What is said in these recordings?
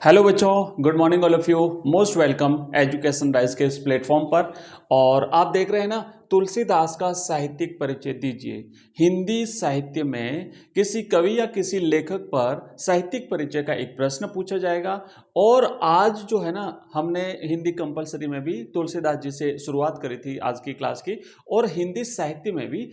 Hello बच्चों, good morning all of you. Most welcome education rise के इस platform पर। और आप देख रहे हैं ना, तुलसीदास का साहित्यिक परिचय दीजिए। हिंदी साहित्य में किसी कवि या किसी लेखक पर साहित्यिक परिचय का एक प्रश्न पूछा जाएगा। और आज जो है ना, हमने हिंदी कंपलसरी में भी तुलसीदास जी से शुरुआत करी थी आज की क्लास की। और हिंदी साहित्य में भी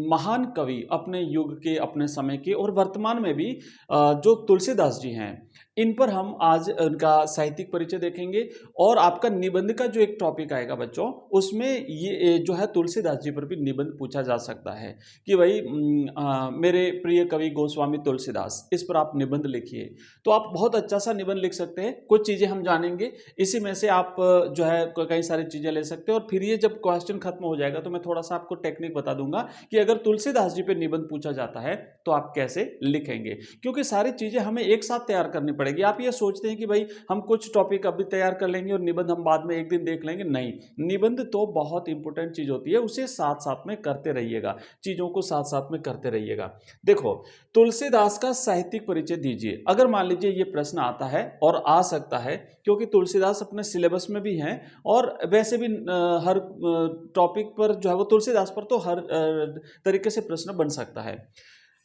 महान कवि अपने युग के, अपने समय के और वर्तमान में भी जो तुलसीदास जी हैं, इन पर हम आज उनका साहित्यिक परिचय देखेंगे। और आपका निबंध का जो एक टॉपिक आएगा बच्चों, उसमें ये जो है तुलसीदास जी पर भी निबंध पूछा जा सकता है कि भाई मेरे प्रिय कवि गोस्वामी तुलसीदास, इस पर आप निबंध लिखिए। तो आप बहुत अच्छा सा निबंध लिख सकते हैं। कुछ चीज़ें हम जानेंगे, इसी में से आप जो है कई सारी चीज़ें ले सकते हैं। और फिर ये जब क्वेश्चन खत्म हो जाएगा तो मैं थोड़ा सा आपको टेक्निक बता दूंगा कि अगर तुलसीदास जी पर निबंध पूछा जाता है तो आप कैसे लिखेंगे, क्योंकि सारी चीज़ें हमें एक साथ तैयार करनी पड़ेगी। आप ये सोचते हैं कि भाई हम कुछ टॉपिक अभी तैयार कर लेंगे और निबंध हम बाद में एक दिन देख लेंगे, नहीं। निबंध तो बहुत इंपॉर्टेंट चीज होती है, उसे साथ साथ में करते रहिएगा, चीजों को साथ साथ में करते रहिएगा। देखो, तुलसीदास का साहित्यिक परिचय दीजिए। अगर मान लीजिए ये प्रश्न आता है, और आ सकता है क्योंकि तुलसीदास अपने सिलेबस में भी हैं, और वैसे भी हर टॉपिक पर जो है वो तुलसीदास पर तो हर तरीके से प्रश्न बन सकता है।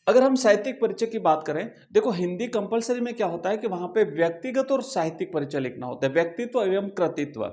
अगर हम साहित्यिक परिचय की बात करें, देखो हिंदी कंपलसरी में क्या होता है कि वहां पे व्यक्तिगत और साहित्यिक परिचय लिखना होता है, व्यक्तित्व एवं कृतित्व।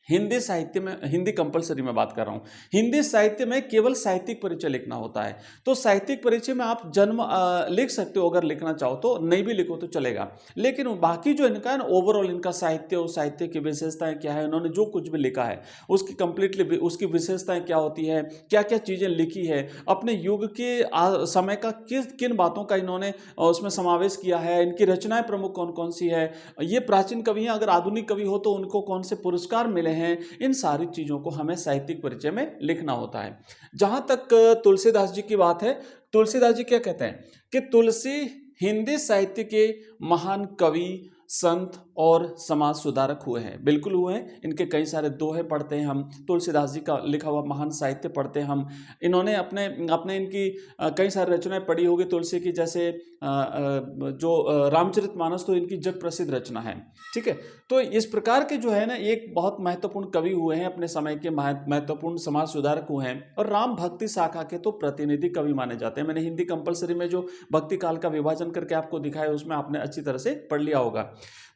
हिंदी साहित्य में, हिंदी कंपलसरी में बात कर रहा हूं, हिंदी साहित्य में केवल साहित्यिक परिचय लिखना होता है। तो साहित्यिक परिचय में आप जन्म लिख सकते हो अगर लिखना चाहो तो, नहीं भी लिखो तो चलेगा। लेकिन बाकी जो इनका है ना, ओवरऑल इनका साहित्य और साहित्य की विशेषताएं क्या है, उन्होंने जो कुछ भी लिखा है उसकी कंप्लीटली उसकी विशेषताएं क्या होती है, क्या क्या चीजें लिखी है, अपने युग के समय का किस किन बातों का इन्होंने उसमें समावेश किया है, इनकी रचनाएं प्रमुख कौन कौन सी है, ये प्राचीन कवि हैं, अगर आधुनिक कवि हो तो उनको कौन से पुरस्कार मिले हैं, इन सारी चीजों को हमें साहित्यिक परिचय में लिखना होता है। जहां तक तुलसीदास जी की बात है, तुलसीदास जी क्या कहते हैं कि तुलसी हिंदी साहित्य के महान कवि, संत और समाज सुधारक हुए हैं। बिल्कुल हुए हैं। इनके कई सारे दोहे पढ़ते हैं हम, तुलसीदास जी का लिखा हुआ महान साहित्य पढ़ते हैं हम। इन्होंने अपने अपने इनकी कई सारी रचनाएं पढ़ी होगी तुलसी की, जैसे जो रामचरितमानस तो इनकी जग प्रसिद्ध रचना है। ठीक है, तो इस प्रकार के जो है ना, एक बहुत महत्वपूर्ण कवि हुए हैं, अपने समय के महत्वपूर्ण समाज सुधारक हुए हैं, और राम भक्ति शाखा के तो प्रतिनिधि कवि माने जाते हैं। मैंने हिंदी कंपलसरी में जो भक्ति काल का विभाजन करके आपको दिखाया, उसमें आपने अच्छी तरह से पढ़ लिया होगा।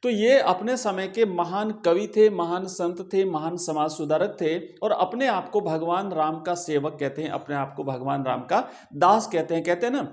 तो ये अपने समय के महान कवि थे, महान संत थे, महान समाज सुधारक थे, और अपने आप को भगवान राम का सेवक कहते हैं, अपने आप को भगवान राम का दास कहते हैं। कहते हैं ना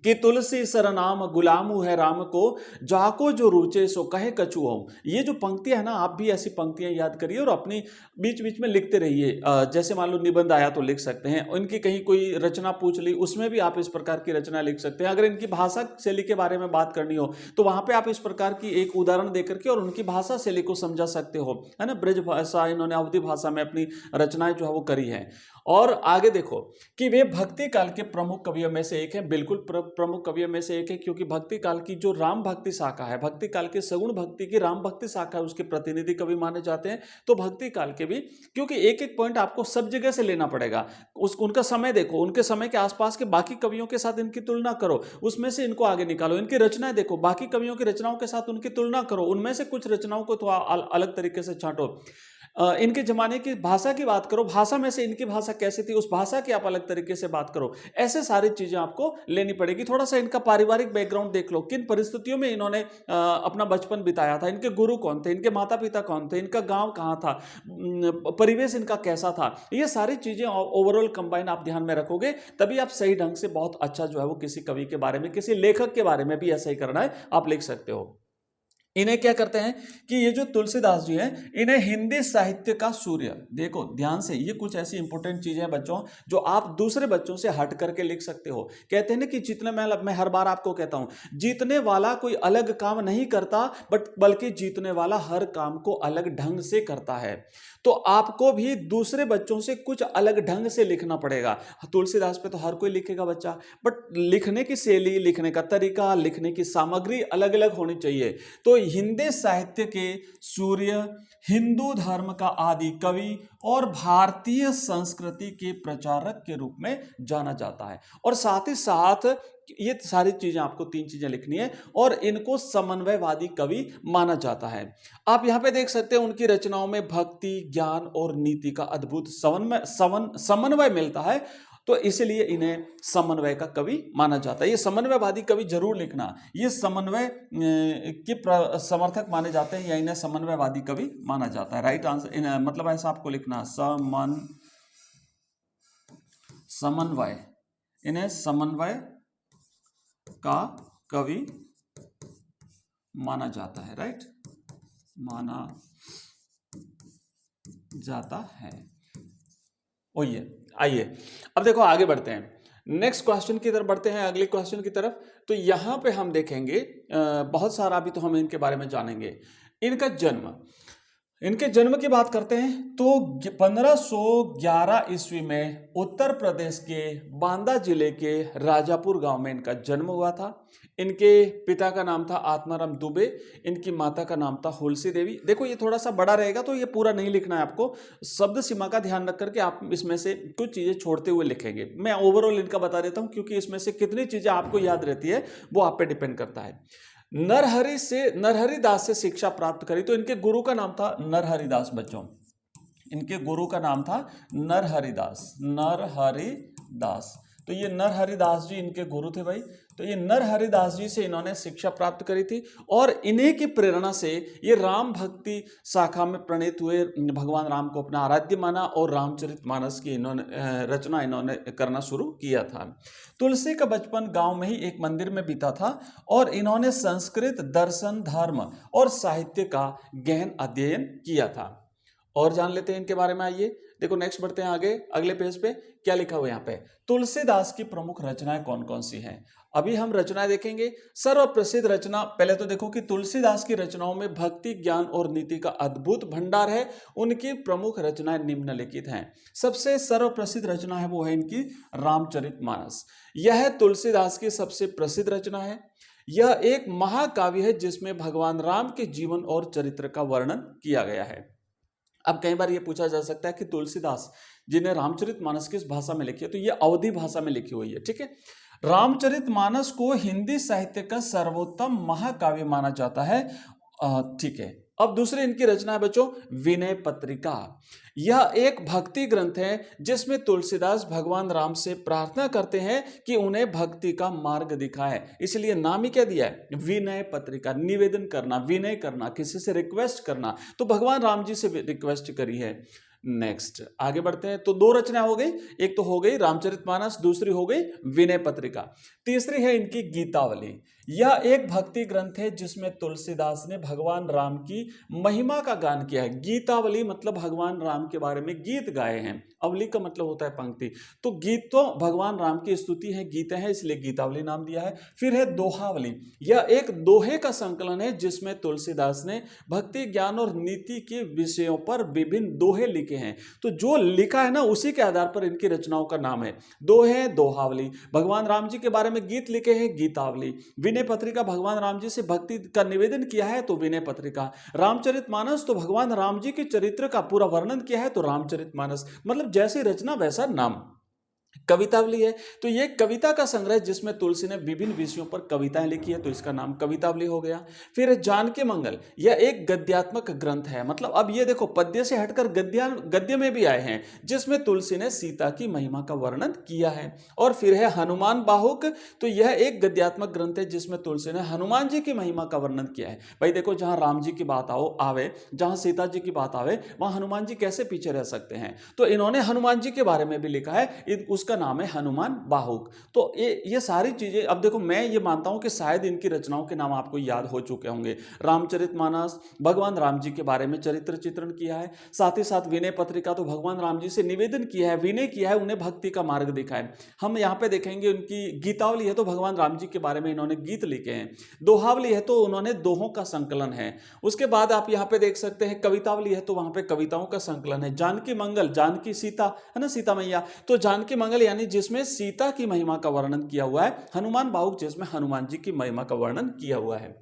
कि तुलसी सरनाम गुलामू है राम को, जाको जो रुचे सो कहे कछु हो। ये जो पंक्तियां है ना, आप भी ऐसी पंक्तियां याद करिए और अपनी बीच बीच में लिखते रहिए। जैसे मान लो निबंध आया तो लिख सकते हैं, इनकी कहीं कोई रचना पूछ ली, उसमें भी आप इस प्रकार की रचना लिख सकते हैं। अगर इनकी भाषा शैली के बारे में बात करनी हो तो वहां पे आप इस प्रकार की एक उदाहरण देकर के और उनकी भाषा शैली को समझा सकते हो, है ना। ब्रज भाषा, इन्होंने अवधि भाषा में अपनी रचनाएं जो है वो करी है। और आगे देखो कि वे भक्ति काल के प्रमुख कवियों में से एक है, बिल्कुल प्रमुख कवियों में से एक है, क्योंकि भक्ति काल की जो राम भक्ति शाखा है, भक्ति काल के सगुण भक्ति की राम भक्ति शाखा है, उसके प्रतिनिधि कवि माने जाते हैं। तो भक्ति काल के भी, क्योंकि एक एक पॉइंट आपको सब जगह से लेना पड़ेगा, उनका समय देखो, उनके समय के आसपास के बाकी कवियों के साथ इनकी तुलना करो, उसमें से इनको आगे निकालो। इनकी रचनाएं देखो, बाकी कवियों की रचनाओं के साथ उनकी तुलना करो, उनमें से कुछ रचनाओं को तो अलग तरीके से छांटो। इनके जमाने की भाषा की बात करो, भाषा में से इनकी भाषा कैसी थी, उस भाषा की आप अलग तरीके से बात करो। ऐसे सारी चीजें आपको लेनी पड़ेगी। थोड़ा सा इनका पारिवारिक बैकग्राउंड देख लो, किन परिस्थितियों में इन्होंने अपना बचपन बिताया था, इनके गुरु कौन थे, इनके माता पिता कौन थे, इनका गांव कहाँ था, परिवेश इनका कैसा था, ये सारी चीजें ओवरऑल कंबाइन आप ध्यान में रखोगे, तभी आप सही ढंग से बहुत अच्छा जो है वो किसी कवि के बारे में, किसी लेखक के बारे में भी ऐसा ही करना है, आप लिख सकते हो। इन्हें क्या करते हैं कि ये जो तुलसीदास जी हैं, इन्हें हिंदी साहित्य का सूर्य, देखो ध्यान से, ये कुछ ऐसी इंपॉर्टेंट चीजें हैं बच्चों जो आप दूसरे बच्चों से हट करके लिख सकते हो। कहते हैं ना कि जितने, मैं हर बार आपको कहता हूं, जीतने वाला कोई अलग काम नहीं करता, बल्कि जीतने वाला हर काम को अलग ढंग से करता है। तो आपको भी दूसरे बच्चों से कुछ अलग ढंग से लिखना पड़ेगा। तुलसीदास पे तो हर कोई लिखेगा बच्चा, बट लिखने की शैली, लिखने का तरीका, लिखने की सामग्री अलग अलग होनी चाहिए। तो हिंदी साहित्य के सूर्य, हिंदू धर्म का आदि कवि और भारतीय संस्कृति के प्रचारक के रूप में जाना जाता है। और साथ ही साथ ये सारी चीजें, आपको 3 चीजें लिखनी है, और इनको समन्वयवादी कवि माना जाता है। आप यहां पे देख सकते हैं उनकी रचनाओं में भक्ति, ज्ञान और नीति का अद्भुत समन्वय मिलता है, तो इसलिए इन्हें समन्वय का कवि माना जाता है। ये समन्वयवादी कवि जरूर लिखना, ये समन्वय के समर्थक माने जाते हैं या इन्हें समन्वयवादी कवि माना जाता है। राइट आंसर मतलब ऐसा आपको लिखना, समन्वय, इन्हें समन्वय का कवि माना जाता है। राइट, माना जाता है। ओए आइए अब देखो आगे बढ़ते हैं, नेक्स्ट क्वेश्चन की तरफ बढ़ते हैं, अगले क्वेश्चन की तरफ। तो यहां पे हम देखेंगे बहुत सारा, अभी तो हम इनके बारे में जानेंगे। इनके जन्म की बात करते हैं तो 1511 ईस्वी में उत्तर प्रदेश के बांदा जिले के राजापुर गांव में इनका जन्म हुआ था। इनके पिता का नाम था आत्माराम दुबे, इनकी माता का नाम था हुलसी देवी। देखो ये थोड़ा सा बड़ा रहेगा तो ये पूरा नहीं लिखना है आपको, शब्द सीमा का ध्यान रख करके आप इसमें से कुछ चीजें छोड़ते हुए लिखेंगे। मैं ओवरऑल इनका बता देता हूं, क्योंकि इसमें से कितनी चीजें आपको याद रहती है वो आप पे डिपेंड करता है। नरहरि दास से शिक्षा प्राप्त करी, तो इनके गुरु का नाम था नरहरि दास। बच्चों इनके गुरु का नाम था नरहरि दास। तो ये नरहरि दास जी इनके गुरु थे भाई। तो ये नरहरि दास जी से इन्होंने शिक्षा प्राप्त करी थी, और इन्हीं की प्रेरणा से ये राम भक्ति शाखा में प्रणीत हुए, भगवान राम को अपना आराध्य माना और रामचरितमानस की रचना इन्होंने करना शुरू किया था। तुलसी का बचपन गांव में ही एक मंदिर में बीता था, और इन्होंने संस्कृत, दर्शन, धर्म और साहित्य का गहन अध्ययन किया था। और जान लेते हैं इनके बारे में। आइए देखो नेक्स्ट बढ़ते हैं आगे, अगले पेज पे क्या लिखा हुआ है यहाँ पे, तुलसीदास की प्रमुख रचनाएं कौन कौन सी हैं। अभी हम रचनाएं देखेंगे। सर्वप्रसिद्ध रचना, पहले तो देखो कि तुलसीदास की रचनाओं में भक्ति, ज्ञान और नीति का अद्भुत भंडार है। उनकी प्रमुख रचनाएं निम्नलिखित हैं। सबसे सर्वप्रसिद्ध रचना है वो है इनकी रामचरितमानस। यह तुलसीदास की सबसे प्रसिद्ध रचना है। यह एक महाकाव्य है जिसमें भगवान राम के जीवन और चरित्र का वर्णन किया गया है। अब कई बार ये पूछा जा सकता है कि तुलसीदास जिन्हें रामचरितमानस किस भाषा में लिखी है, तो ये अवधी भाषा में लिखी हुई है। ठीक है, रामचरितमानस को हिंदी साहित्य का सर्वोत्तम महाकाव्य माना जाता है। ठीक है, अब दूसरी इनकी रचना है बच्चों विनय पत्रिका। यह एक भक्ति ग्रंथ है जिसमें तुलसीदास भगवान राम से प्रार्थना करते हैं कि उन्हें भक्ति का मार्ग दिखाए, इसलिए नाम ही क्या दिया है, विनय पत्रिका। निवेदन करना, विनय करना, किसी से रिक्वेस्ट करना, तो भगवान राम जी से रिक्वेस्ट करी है। नेक्स्ट आगे बढ़ते हैं। तो 2 रचना हो गई, एक तो हो गई रामचरितमानस, दूसरी हो गई विनय पत्रिका। तीसरी है इनकी गीतावली। यह एक भक्ति ग्रंथ है जिसमें तुलसीदास ने भगवान राम की महिमा का गान किया है। गीतावली मतलब भगवान राम के बारे में गीत गाए हैं। अवली का मतलब होता है पंक्ति, तो गीत तो भगवान राम की स्तुति है, गीत है, इसलिए गीतावली नाम दिया है। फिर है दोहावली। यह एक दोहे का संकलन है जिसमें तुलसीदास ने भक्ति, ज्ञान और नीति के विषयों पर विभिन्न दोहे लिखे हैं। तो जो लिखा है ना उसी के आधार पर इनकी रचनाओं का नाम है। दोहे दोहावली, भगवान राम जी के बारे में गीत लिखे हैं गीतावली, विनय पत्रिका भगवान राम जी से भक्ति का निवेदन किया है तो विनय पत्रिका, रामचरितमानस तो भगवान राम जी के चरित्र का पूरा वर्णन किया है तो रामचरितमानस। मतलब जैसी रचना वैसा नाम। कवितावली है तो ये कविता का संग्रह जिसमें तुलसी ने विभिन्न विषयों पर कविताएं लिखी है तो इसका नाम कवितावली हो गया। फिर जानकी मंगल, यह एक गद्यात्मक ग्रंथ है। मतलब अब ये देखो पद्य से हटकर गद्य में भी आए हैं, जिसमें तुलसी ने सीता की महिमा का वर्णन किया है। और फिर है हनुमान बाहुक, तो यह एक गद्यात्मक ग्रंथ है जिसमें तुलसी ने हनुमान जी की महिमा का वर्णन किया है। भाई देखो जहां राम जी की बात आवे, जहां सीता जी की बात आवे, वहां हनुमान जी कैसे पीछे रह सकते हैं। तो इन्होंने हनुमान जी के बारे में भी लिखा है, उसका नाम है हनुमान बाहुक। तो ये सारी चीजें, अब देखो मैं ये मानता हूं कि शायद इनकी रचनाओं के नाम आपको याद हो चुके होंगे। रामचरितमानस भगवान राम जी के बारे में चरित्र चित्रण किया है, साथ ही साथ विनय पत्रिका तो भगवान राम जी से निवेदन किया है, विनय किया है, उन्हें भक्ति का मार्ग दिखाया है। हम यहां पे देखेंगे उनकी गीतावली है तो भगवान राम जी के बारे में इन्होंने गीत लिखे हैं। दोहावली है तो उन्होंने दोहों का संकलन है। उसके बाद आप यहां पे देख सकते हैं कवितावली है तो वहां पे कविताओं का संकलन है। जानकी मंगल, जानकी सीता है ना, सीता मैया, तो जानकी मंगल यानी जिसमें सीता की महिमा का वर्णन किया हुआ है। हनुमान बाहुक जिसमें हनुमान जी की महिमा का वर्णन किया हुआ है।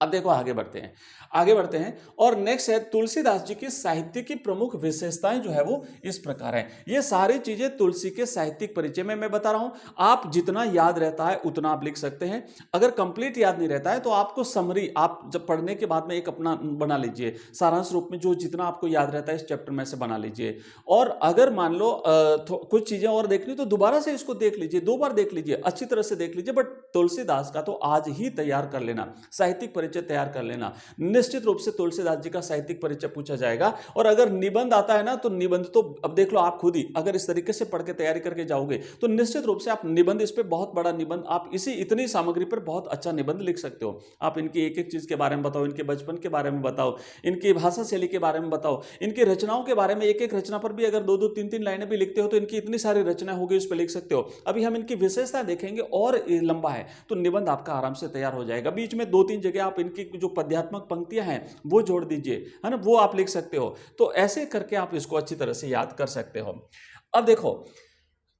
अब देखो आगे बढ़ते हैं और नेक्स्ट है तुलसीदास जी की साहित्य की प्रमुख विशेषताएं जो है वो इस प्रकार है। ये सारी चीजें तुलसी के साहित्यिक परिचय में मैं बता रहा हूं। आप जितना याद रहता है उतना आप लिख सकते हैं। अगर कंप्लीट याद नहीं रहता है तो आपको समरी आप जब पढ़ने के बाद में एक अपना बना लीजिए, सारांश रूप में जो जितना आपको याद रहता है इस चैप्टर में से बना लीजिए। और अगर मान लो कुछ चीजें और देखनी तो दोबारा से इसको देख लीजिए, 2 बार देख लीजिए, अच्छी तरह से देख लीजिए। बट तुलसीदास का तो आज ही तैयार कर लेना, साहित्यिक परिचय तैयार कर लेना। निश्चित रूप से तुलसीदास जी का साहित्यिक परिचय पूछा जाएगा। और अगर निबंध आता है ना तो निबंध तो अब देख लो आप खुद ही, अगर इस तरीके से पढ़ के तैयारी करके जाओगे तो निश्चित रूप से आप निबंध, इस पे बहुत बड़ा निबंध, आप इसी इतनी सामग्री पर बहुत अच्छा निबंध लिख सकते हो। आप इनकी एक एक चीज के बारे में बताओ, इनके बचपन के बारे में बताओ, इनकी भाषा शैली के बारे में बताओ, इनकी रचनाओं के बारे में, एक एक रचना पर भी अगर 2-2 3-3 लाइनें भी लिखते हो तो इनकी इतनी सारी रचना होगी उस पर लिख सकते हो। अभी हम इनकी विशेषता देखेंगे और लंबा है तो निबंध आपका आराम से तैयार हो जाएगा। बीच में 2-3 जगह आप इनकी जो पद्यात्मक पंक्तियां हैं वो जोड़ दीजिए, है ना, वो आप लिख सकते हो। तो ऐसे करके आप इसको अच्छी तरह से याद कर सकते हो। अब देखो,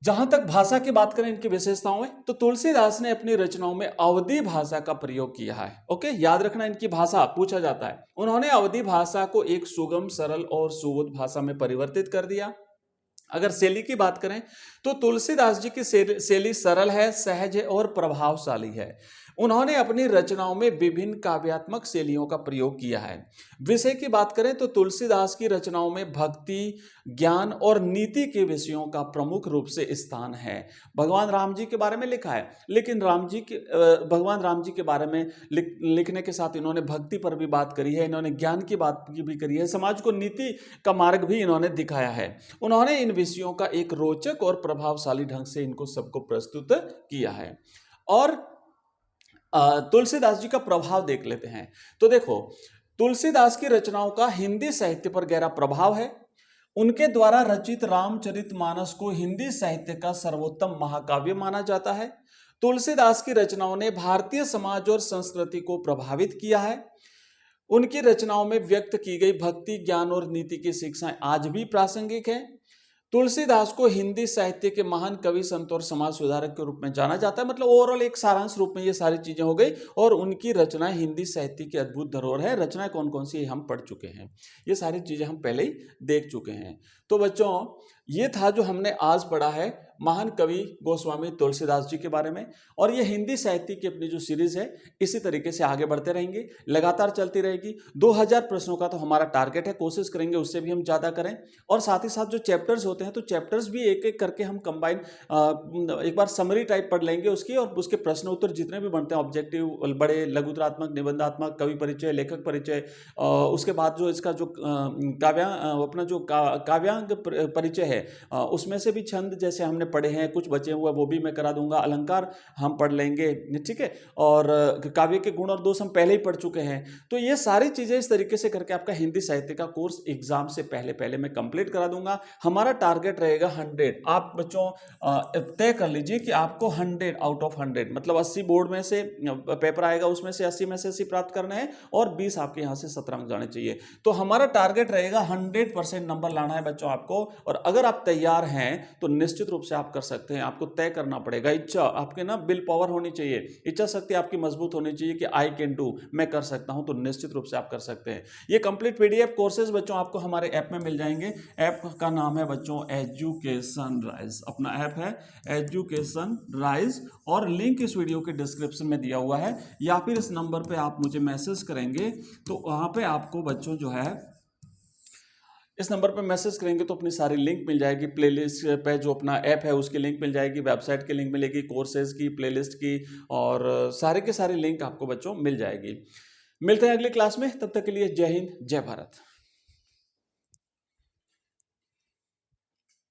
जहां तक भाषा की बात करें इनकी विशेषताओं में, तो तुलसीदास ने अपनी रचनाओं में अवधी भाषा का प्रयोग किया है। ओके, याद रखना, इनकी भाषा पूछा जाता है। उन्होंने अवधी भाषा को एक सुगम, सरल और सुबोध भाषा में परिवर्तित कर दिया। अगर शैली की बात करें तो तुलसीदास जी की शैली सरल है, सहज है और प्रभावशाली है। उन्होंने अपनी रचनाओं में विभिन्न काव्यात्मक शैलियों का प्रयोग किया है। विषय की बात करें तो तुलसीदास की रचनाओं में भक्ति, ज्ञान और नीति के विषयों का प्रमुख रूप से स्थान है। भगवान राम जी के बारे में लिखा है, लेकिन भगवान राम जी के बारे में लिखने के साथ इन्होंने भक्ति पर भी बात करी है, इन्होंने ज्ञान की बात भी करी है, समाज को नीति का मार्ग भी इन्होंने दिखाया है। उन्होंने इन विषयों का एक रोचक और प्रभावशाली ढंग से इनको सबको प्रस्तुत किया है। और तुलसीदास जी का प्रभाव देख लेते हैं। तो देखो, तुलसीदास की रचनाओं का हिंदी साहित्य पर गहरा प्रभाव है। उनके द्वारा रचित रामचरितमानस को हिंदी साहित्य का सर्वोत्तम महाकाव्य माना जाता है। तुलसीदास की रचनाओं ने भारतीय समाज और संस्कृति को प्रभावित किया है। उनकी रचनाओं में व्यक्त की गई भक्ति, ज्ञान और नीति की शिक्षाएं आज भी प्रासंगिक हैं। तुलसीदास को हिंदी साहित्य के महान कवि, संत और समाज सुधारक के रूप में जाना जाता है। मतलब ओवरऑल एक सारांश रूप में ये सारी चीजें हो गई। और उनकी रचनाएं हिंदी साहित्य की अद्भुत धरोहर है। रचनाएं कौन कौन सी हम पढ़ चुके हैं, ये सारी चीजें हम पहले ही देख चुके हैं। तो बच्चों, ये था जो हमने आज पढ़ा है महान कवि गोस्वामी तुलसीदास जी के बारे में। और ये हिंदी साहित्य की अपनी जो सीरीज है इसी तरीके से आगे बढ़ते रहेंगे, लगातार चलती रहेगी। 2000 प्रश्नों का तो हमारा टारगेट है, कोशिश करेंगे उससे भी हम ज़्यादा करें। और साथ ही साथ जो चैप्टर्स होते हैं तो चैप्टर्स भी एक एक करके हम कंबाइन एक बार समरी टाइप पढ़ लेंगे उसकी, और उसके प्रश्न उत्तर जितने भी बनते हैं, ऑब्जेक्टिव, बड़े, लघुतरात्मक, निबंधात्मक, कवि परिचय, लेखक परिचय, उसके बाद जो इसका जो अपना जो काव्यांग परिचय है उसमें से भी छंद जैसे हमने पढ़े हैं, कुछ बचे हुए वो भी मैं करा दूंगा। अलंकार हम पढ़ लेंगे, ठीक है। और काव्य के गुण और दोष हम पहले ही पढ़ चुके हैं। तो ये सारी चीजें इस तरीके से करके आपका हिंदी साहित्य का कोर्स एग्जाम से पहले मैं कंप्लीट करा दूंगा। हमारा टारगेट रहेगा 100। आप बच्चों तय कर लीजिए कि आपको 100 आउट ऑफ 100, मतलब 80 बोर्ड में से पेपर आएगा, उसमें से 80 में से 80 प्राप्त करना है और 20 आपके यहाँ से 17 अंक जाने चाहिए। तो हमारा टारगेट रहेगा 100% नंबर लाना है बच्चों आपको। और अगर आप तैयार हैं तो निश्चित रूप से आप कर सकते हैं। आपको तय करना पड़ेगा, इच्छा आपके ना विल पावर होनी चाहिए, इच्छा शक्ति आपकी मजबूत होनी चाहिए कि आई कैन डू, मैं कर सकता हूं। तो निश्चित रूप से आप कर सकते हैं। ये कंप्लीट पीडीएफ कोर्सेज बच्चों आपको हमारे ऐप में मिल जाएंगे। ऐप का नाम है बच्चों एजुकेशन राइज, अपना ऐप है एजुकेशन राइज। और लिंक इस वीडियो के डिस्क्रिप्शन में दिया हुआ है, या फिर इस नंबर पे आप मुझे मैसेज करेंगे तो वहां पे आपको बच्चों जो है इस नंबर पर मैसेज करेंगे तो अपनी सारी लिंक मिल जाएगी। प्लेलिस्ट पे जो अपना ऐप है उसकी लिंक मिल जाएगी, वेबसाइट की लिंक मिलेगी, कोर्सेज की, प्लेलिस्ट की, और सारे के सारे लिंक आपको बच्चों मिल जाएगी। मिलते हैं अगली क्लास में, तब तक के लिए जय हिंद, जय भारत।